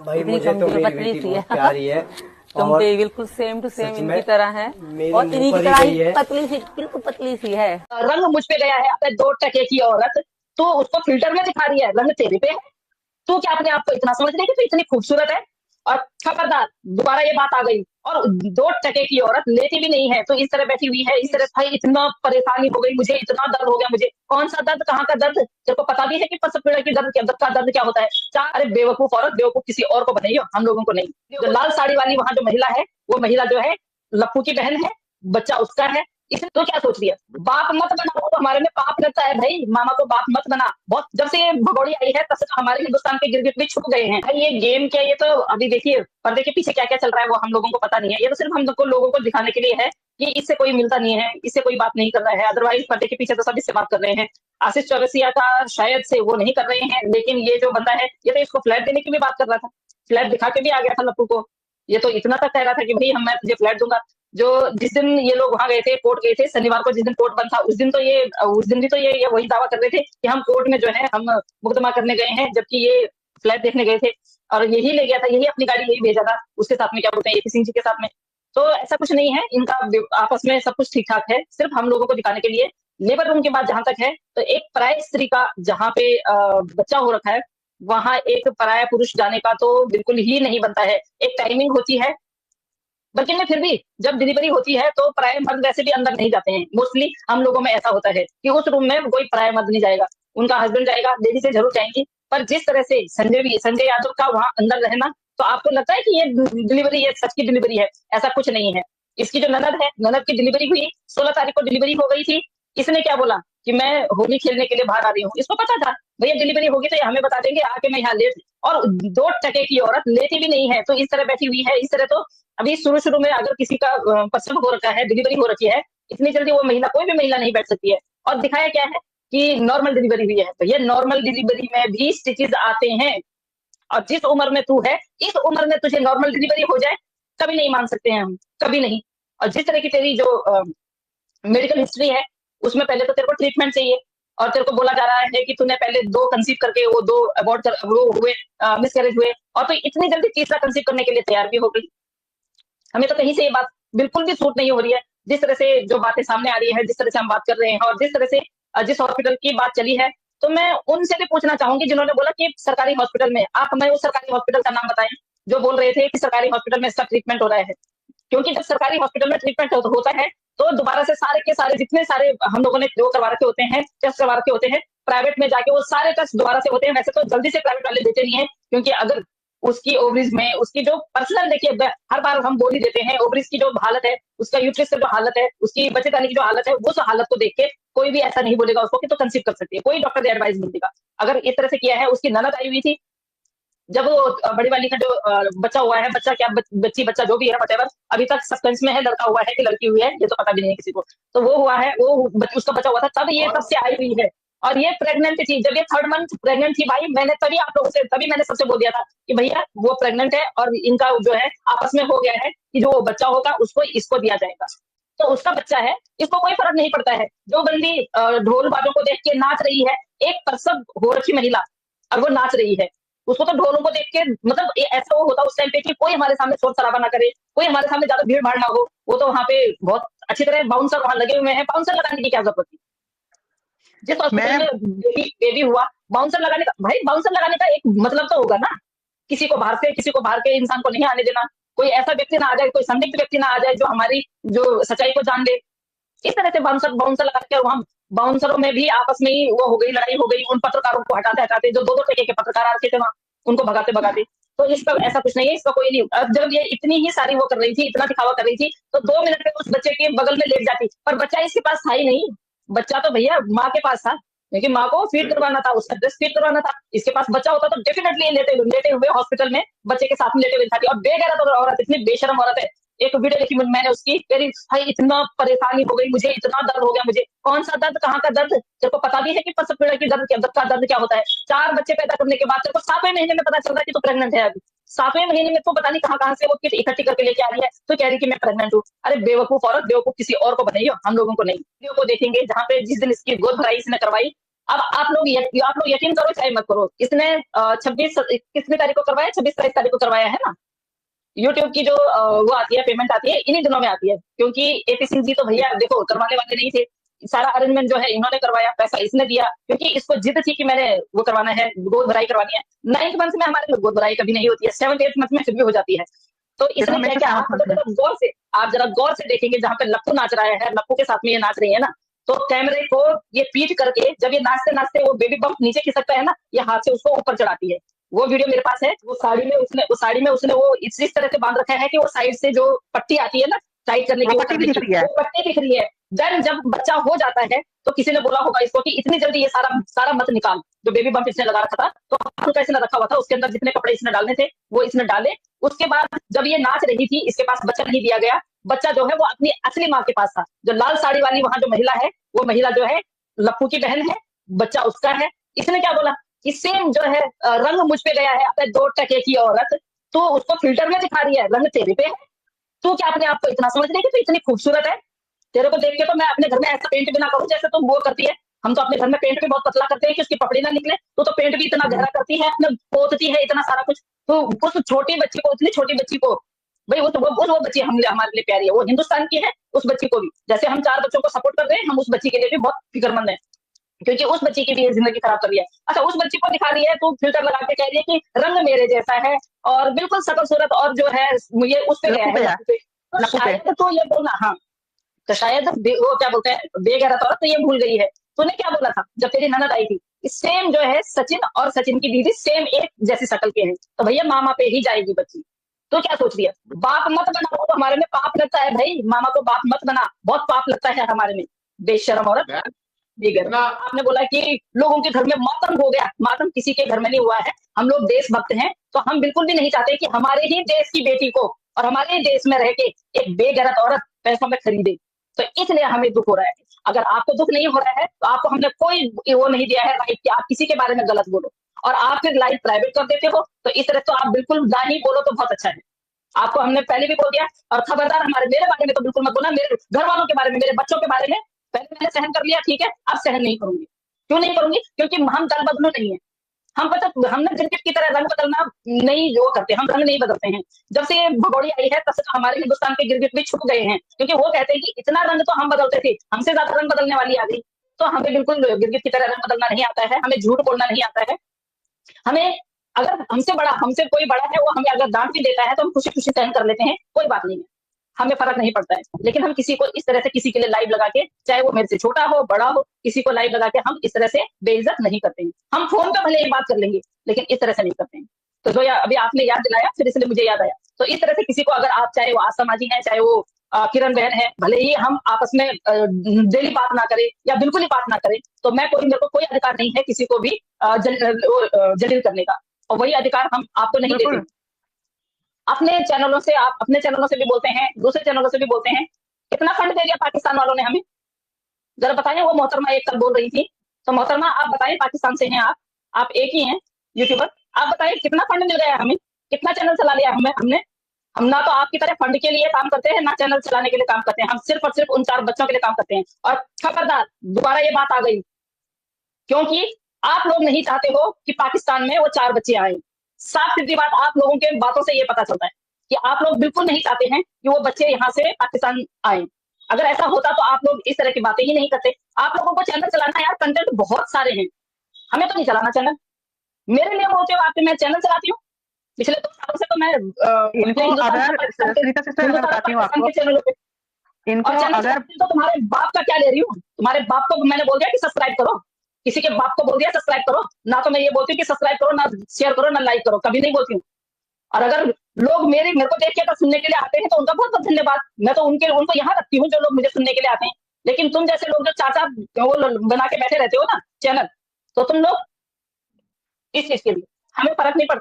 भाई इतनी मुझे तो कमजोर मेरी पतली बेटी सी बहुत है। प्यारी है। तुम और पे बिल्कुल सेम टू सेम सच इनकी में तरह है। मेरे और मुंह इन्हीं की पर ही तरह गई ही है। पतली सी, बिल्कुल पतली सी है। रंग मुझ पे गया है, अपने 2 टके की औरत तो उसको फिल्टर में दिखा रही है, रंग तेरे पे है। तू क्या अपने आप को इतना समझ रही है कि तू इतनी खूबसूरत है? और खबरदार दोबारा ये बात आ गई, और 2 टके की औरत लेती भी नहीं है तो इस तरह बैठी हुई है, इस तरह। भाई इतना परेशानी हो गई मुझे, इतना दर्द हो गया मुझे। कौन सा दर्द, कहाँ का दर्द? तेरे को पता भी है कि प्रसव पीड़ा की दर्द क्या होता है? चार, अरे बेवकूफ औरत, बेवकूफ किसी और को बनाइयो, हम लोगों को नहीं। जो लाल साड़ी वाली वहां जो महिला है, वो महिला जो है लप्पू की बहन है, बच्चा उसका है। इसे तो क्या सोच रही है? बाप मत बना, वो तो हमारे में पाप लगता है भाई, मामा को बाप मत बना। बहुत जब से ये भगोड़ी आई है तब से तो हमारे हिंदुस्तान के गिरगिट भी छुप गए हैं भाई। ये गेम क्या, ये तो अभी देखिए पर्दे के पीछे क्या क्या चल रहा है वो हम लोगों को पता नहीं है। ये तो सिर्फ हम लोगों को दिखाने के लिए है कि इससे कोई मिलता नहीं है, इससे कोई बात नहीं कर रहा है। अदरवाइज पर्दे के पीछे तो सब इससे बात कर रहे हैं। आशीष चौरसिया का शायद से वो नहीं कर रहे हैं, लेकिन ये जो बंदा है ये तो इसको फ्लैट देने की भी बात कर रहा था। फ्लैट दिखा के भी आ गया था लप्पू को। ये तो इतना तक कह रहा था कि भाई मैं तुझे फ्लैट दूंगा। जो जिस दिन ये लोग वहां गए थे, कोर्ट गए थे शनिवार को, जिस दिन कोर्ट बंद था, उस दिन भी तो ये वही दावा कर रहे थे कि हम कोर्ट में जो है हम मुकदमा करने गए हैं, जबकि ये फ्लैट देखने गए थे। और यही ले गया था, यही अपनी गाड़ी यही भेजा था उसके साथ में, क्या बोलते हैं, एपी सिंह जी के साथ में। तो ऐसा कुछ नहीं है इनका, आपस में सब कुछ ठीक ठाक है, सिर्फ हम लोगों को दिखाने के लिए। लेबर रूम की बात जहां तक है, तो एक पराय स्त्री का जहां पे बच्चा हो रखा है, वहां एक पराया पुरुष जाने का तो बिल्कुल ही नहीं बनता है। एक टाइमिंग होती है, बल्कि मैं फिर भी जब डिलीवरी होती है तो पराये मर्द वैसे भी अंदर नहीं जाते हैं। मोस्टली हम लोगों में ऐसा होता है कि उस रूम में कोई पराया मर्द नहीं जाएगा, उनका हस्बैंड जाएगा, लेडी से जरूर जाएंगी। पर जिस तरह से संजय यादव का वहां अंदर रहना, तो आपको लगता है कि ये डिलीवरी, ये सच की डिलीवरी है? ऐसा कुछ नहीं है। इसकी जो ननद है, ननद की डिलीवरी हुई 16 तारीख को, डिलीवरी हो गई थी। इसने क्या बोला कि मैं होली खेलने के लिए बाहर आ रही हूँ। इसको पता था भैया डिलीवरी होगी तो ये हमें बता देंगे आके मैं यहाँ लेट। और 2 टके की औरत लेती भी नहीं है तो इस तरह बैठी हुई है, इस तरह। तो अभी शुरू शुरू में अगर किसी का प्रसव हो रखा है, डिलीवरी हो रखी है, इतनी जल्दी वो महिला, कोई भी महिला नहीं बैठ सकती है। और दिखाया क्या है कि नॉर्मल डिलीवरी हुई है, तो ये नॉर्मल डिलीवरी में भी स्टिचेस आते हैं। और जिस उम्र में तू है, इस उम्र में तुझे नॉर्मल डिलीवरी हो जाए, कभी नहीं मान सकते हैं हम, कभी नहीं। और जिस तरह की तेरी जो मेडिकल हिस्ट्री है, उसमें पहले तो तेरे को ट्रीटमेंट चाहिए, और तेरे को बोला जा रहा है कि तूने पहले 2 कंसीव करके वो 2 अबॉर्ट कर, वो हुए, मिसकैरेज हुए, और तो इतनी जल्दी तीसरा कंसीव करने के लिए तैयार भी हो गई। हमें तो कहीं से ये बात बिल्कुल भी सूट नहीं हो रही है। जिस तरह से जो बातें सामने आ रही है, जिस तरह से हम बात कर रहे हैं, और जिस तरह से जिस हॉस्पिटल की बात चली है, तो मैं उनसे भी पूछना चाहूंगी जिन्होंने बोला कि सरकारी हॉस्पिटल में, आप हमें उस सरकारी हॉस्पिटल का नाम बताएं जो बोल रहे थे कि सरकारी हॉस्पिटल में इसका ट्रीटमेंट हो रहा है। क्योंकि जब सरकारी हॉस्पिटल में ट्रीटमेंट होता है, तो दोबारा से सारे के सारे जितने सारे हम लोगों ने जो करवा रखे होते हैं, टेस्ट करवा रखे होते हैं, प्राइवेट में जाके वो सारे टेस्ट दोबारा से होते हैं। वैसे तो जल्दी से प्राइवेट वाले देते नहीं है, क्योंकि अगर उसकी ओवरीज में उसकी जो पर्सनल, देखिए हर बार हम बोल ही देते हैं, ओवरीज की जो हालत है, उसका यूट्रस की जो हालत है, उसकी बच्चेदानी की जो हालत है, वो सब हालत को देख के कोई भी ऐसा नहीं बोलेगा उसको कि तो कंसीव कर सकती है, कोई डॉक्टर एडवाइस नहीं देगा। अगर इस तरह से किया है, उसकी ननद आई हुई थी, जब वो बड़ी वाली का जो बच्चा हुआ है, बच्चा क्या बच्ची बच्चा जो भी है, वटेवर, अभी तक सस्पेंस में है, लड़का हुआ है कि लड़की हुई है ये तो पता भी नहीं है किसी को। तो वो हुआ है, वो उसका बच्चा हुआ था, तब से आई हुई है। और ये प्रेग्नेंट थी, जब ये 3rd मंथ प्रेग्नेंट थी भाई, मैंने तभी आप लोगों से, तभी मैंने सबसे बोल दिया था कि भैया वो प्रेग्नेंट है, और इनका जो है आपस में हो गया है कि जो बच्चा होगा उसको इसको दिया जाएगा। तो उसका बच्चा है, इसको कोई फर्क नहीं पड़ता है। जो बंदी ढोल बाजों को देख के नाच रही है, एक प्रसव हो रखी महिला, और वो नाच रही है, उसको तो ढोलों को देख के मतलब ऐसा वो होता उस टाइम पे कि कोई हमारे सामने शोर शराबा ना करे, कोई हमारे सामने ज्यादा भीड़ भाड़ ना हो। वो तो वहाँ पे बहुत अच्छी तरह बाउंसर वहां लगे हुए हैं, बाउंसर लगाने की क्या जरूरत थी? जिस हॉस्पिटल में बेबी हुआ, बाउंसर लगाने का, भाई बाउंसर लगाने का एक मतलब तो होगा ना, किसी को बाहर के इंसान को नहीं आने देना। कोई ऐसा व्यक्ति ना आ जाए, कोई संदिग्ध व्यक्ति ना आ जाए जो हमारी जो सच्चाई को जान ले। इस तरह से बाउंसर बाउंसर लगा के वहां बाउंसरों में भी आपस में ही वो हो गई, लड़ाई हो गई, उन पत्रकारों को हटाते हटाते, जो 2-2 टके के पत्रकार आ रखे थे वहां, उनको भगाते भगाते। तो इसका ऐसा कुछ नहीं है, इसका कोई नहीं। अब जब ये इतनी ही सारी वो कर रही थी, इतना दिखावा कर रही थी, तो 2 मिनट में उस बच्चे के बगल में लेट जाती, पर बच्चा इसके पास था ही नहीं। बच्चा तो भैया माँ के पास था, लेकिन माँ को फीड करवाना था, उसका ब्रेस्ट फीड करवाना था। इसके पास बच्चा होता तो डेफिनेटली लेटे हुए हॉस्पिटल में बच्चे के साथ में लेटे हुए जाती। और बेगैरत औरत, इतनी बेशरम औरत है। एक वीडियो देखी मैंने उसकी, तेरी भाई इतना परेशानी हो गई मुझे, इतना दर्द हो गया मुझे। कौन सा दर्द, कहाँ का दर्द? तेरे को पता भी है कि प्रसव पीड़ा की दर्द क्या होता है? 4 बच्चे पैदा करने के बाद तेरे को 7वें महीने में पता चल रहा है कि तू प्रेग्नेंट है। अभी 7वें महीने में तो पता नहीं कहाँ से वो किट इकट्ठी करके लेके आ रही है, तो कह रही कि मैं प्रेग्नेंट हूँ। अरे बेवकूफ औरत, बेवकूफ किसी और को बनाइयो, हम लोगों को नहीं। वीडियो को देखेंगे जहाँ पे जिस दिन इसकी गोद भराई इसने करवाई, अब आप लोग यकीन करो चाहे मत करो, इसने 26 कितनी तारीख को करवाया, 26-23 तारीख को करवाया है ना। यूट्यूब की जो वो आती है, पेमेंट आती है, इन्हीं दिनों में आती है, क्योंकि एपी सिंह जी तो भैया देखो करवाने वाले नहीं थे। सारा अरेंजमेंट जो है इन्होंने करवाया, पैसा इसने दिया, क्योंकि इसको जिद थी कि मैंने वो करवाना है, गोद भराई करवानी है। 9th मंथ में हमारे में गोद भराई कभी नहीं होती है, 7th-8th मंथ में फिर भी हो जाती है। तो ये तो इसने क्या हमेशा किया, 7th आप मंथ में। आप जरा गौर से देखेंगे, जहाँ पे लप्पू नाच रहा है, लप्पू के साथ में ये नाच रही है ना, तो कैमरे को ये पीट करके जब ये नाचते नाचते वो बेबी बम्प नीचे खिसकता है ना, ये हाथ से उसको ऊपर चढ़ाती है। वो वीडियो मेरे पास है। वो साड़ी में उसने वो इस तरह से बांध रखा है कि वो साइड से जो पट्टी आती है ना टाइट करने की, वो पट्टी भी दिख रही है। वो पट्टी दिख रही है। देन जब बच्चा हो जाता है तो किसी ने बोला होगा इसको कि इतनी जल्दी ये सारा मत निकाल, जो बेबी बम्प इसने लगा रखा था, तो हाथ कैसे न रखा हुआ था, उसके अंदर जितने कपड़े इसने डालने थे वो इसने डाले। उसके बाद जब ये नाच रही थी, इसके पास बच्चा नहीं दिया गया। बच्चा जो है वो अपनी असली माँ के पास था। जो लाल साड़ी वाली वहां जो महिला है, वो महिला जो है लप्पू की बहन है, बच्चा उसका है। इसने क्या बोला कि सेम जो है रंग मुझ पे गया है, अपने 2 टके की औरत, तो उसको फिल्टर में दिखा रही है, रंग तेरे पे है। तू क्या अपने आप को इतना समझ रही है कि तू इतनी खूबसूरत है? तेरे को देख के तो मैं अपने घर में ऐसा पेंट भी ना करूं जैसे तुम वो करती है। हम तो अपने घर में पेंट भी बहुत पतला करते हैं कि उसकी पपड़ी ना निकले, तो पेंट भी इतना गहरा करती है, अपने पोतती है इतना सारा कुछ। तो उस छोटी बच्ची को, उतनी छोटी बच्ची को, भाई वो बच्ची हमारे लिए प्यारी है, वो हिंदुस्तान की है। उस बच्ची को भी, जैसे हम 4 बच्चों को सपोर्ट कर रहे हैं, हम उस बच्ची के लिए भी बहुत फिक्रमंद है, क्योंकि उस बच्ची की भी ये जिंदगी खराब कर रही है। अच्छा, उस बच्ची को दिखा रही है तो फिल्टर लगा के कह रही है कि रंग मेरे जैसा है और बिल्कुल शकल सूरत, और जो है ये उस पे गया है, लप्पू पे। तो लप्पू पे। शायद तो ये बोलना, हाँ, तो शायद वो क्या बोलते हैं बेगैरत औरत, तो ये भूल गई है। तूने क्या बोला था जब तेरी ननद आई थी? सेम जो है सचिन और सचिन की दीदी सेम एक जैसी शक्ल के हैं, तो भैया मामा पे ही जाएगी बच्ची। तो क्या सोच रही है? बाप मत बना, वो तो हमारे में पाप लगता है भाई, मामा को बाप मत बना, बहुत पाप लगता है हमारे में। बेशरम औरत, बेगैरत। आपने बोला कि लोगों के घर में मातम हो गया, मातम किसी के घर में नहीं हुआ है। हम लोग देशभक्त हैं, तो हम बिल्कुल भी नहीं चाहते कि हमारे ही देश की बेटी को और हमारे ही देश में रह के एक बेगैरत औरत पैसों में खरीदे। तो इसलिए हमें दुख हो रहा है। अगर आपको दुख नहीं हो रहा है तो आपको हमने कोई वो नहीं दिया है राइट कि आप किसी के बारे में गलत बोलो, और आप फिर लाइव प्राइवेट कर देते हो। तो इस तरह तो आप बिल्कुल ना ही बोलो तो बहुत अच्छा है। आपको हमने पहले भी बोल दिया, और खबरदार मेरे बारे में तो बिल्कुल मत बोलना, मेरे घर वालों के बारे में, मेरे बच्चों के बारे में। पहले मैंने सहन कर लिया, ठीक है, अब सहन नहीं करूंगी। क्यों नहीं करूंगी? क्योंकि हम दल बदलू नहीं है। हम पता, हमने गिरगिट की तरह रंग बदलना नहीं जो करते, हम रंग नहीं बदलते हैं। जब से ये भगोड़ी आई है तब से तो हमारे हिंदुस्तान के गिरगिट भी छुप गए हैं, क्योंकि वो कहते हैं कि इतना रंग तो हम बदलते थे, हमसे ज्यादा रंग बदलने वाली आ गई। तो हमें बिल्कुल गिरगिट की तरह रंग बदलना नहीं आता है, हमें झूठ बोलना नहीं आता है। हमें, अगर हमसे कोई बड़ा है, वो हमें अगर डांट भी देता है तो हम खुशी खुशी सहन कर लेते हैं, कोई बात नहीं है, हमें फर्क नहीं पड़ता है। लेकिन हम किसी को इस तरह से किसी के लिए लाइव लगा के, चाहे वो मेरे से छोटा हो बड़ा हो, किसी को लाइव लगा के हम इस तरह से बेइज्जत नहीं करते हैं। हम फोन पे भले ही बात कर लेंगे, लेकिन इस तरह से नहीं करते हैं। तो जो अभी आपने याद दिलाया, फिर इसलिए मुझे याद आया। तो इस तरह से किसी को अगर आप, चाहे वो आसमा जी है, चाहे वो किरण बहन है, भले ही हम आपस में डेली बात ना करें या बिल्कुल ही बात ना करें, तो मेरे को कोई अधिकार नहीं है किसी को भी जलील करने का, और वही अधिकार हम आपको नहीं देते। अपने चैनलों से भी बोलते हैं, दूसरे चैनलों से भी बोलते हैं। कितना फंड दे दिया पाकिस्तान वालों ने हमें, जरा बताइए। वो मोहतरमा एक कल बोल रही थी, तो मोहतरमा आप बताइए, पाकिस्तान से हैं आप एक ही हैं यूट्यूबर, आप बताइए कितना फंड मिल गया हमें, कितना चैनल चला लिया हमने। हम ना तो आपकी तरह फंड के लिए काम करते हैं, ना चैनल चलाने के लिए काम करते हैं। हम सिर्फ और सिर्फ उन 4 बच्चों के लिए काम करते हैं। और खबरदार, दोबारा ये बात आ गई, क्योंकि आप लोग नहीं चाहते हो कि पाकिस्तान में वो 4 बच्चे आए। साफ सीधी बात, आप लोगों के बातों से ये पता चलता है कि आप लोग बिल्कुल नहीं चाहते हैं कि वो बच्चे यहाँ से पाकिस्तान आए। अगर ऐसा होता तो आप लोग इस तरह की बातें ही नहीं करते। आप लोगों को चैनल चलाना है यार, कंटेंट बहुत सारे हैं, हमें तो नहीं चलाना चैनल। मेरे लिए बोलते हो आप, मैं चैनल चलाती हूँ। पिछले 2 सालों से तो मैं इनको अगर सरिता सिस्टर मैं बताती हूँ आपको, चैनलों पे, इनको और चैनल अगर तो तुम्हारे बाप का क्या ले रही हूँ। तुम्हारे बाप को मैंने बोल दिया कि सब्सक्राइब करो, किसी के बाप को बोल दिया सब्सक्राइब करो ना, तो मैं ये बोलती हूँ कि सब्सक्राइब करो, ना शेयर करो, ना लाइक करो, कभी नहीं बोलती हूँ। और अगर लोग मेरे को देख के अगर सुनने के लिए आते हैं तो उनका बहुत बहुत धन्यवाद। मैं तो उनको यहाँ रखती हूँ जो लोग मुझे सुनने के लिए आते हैं। लेकिन तुम जैसे लोग जो चाचा वो बना के बैठे रहते हो ना चैनल, तो तुम लोग इस चीज के लिए, हमें फर्क नहीं पड़ता।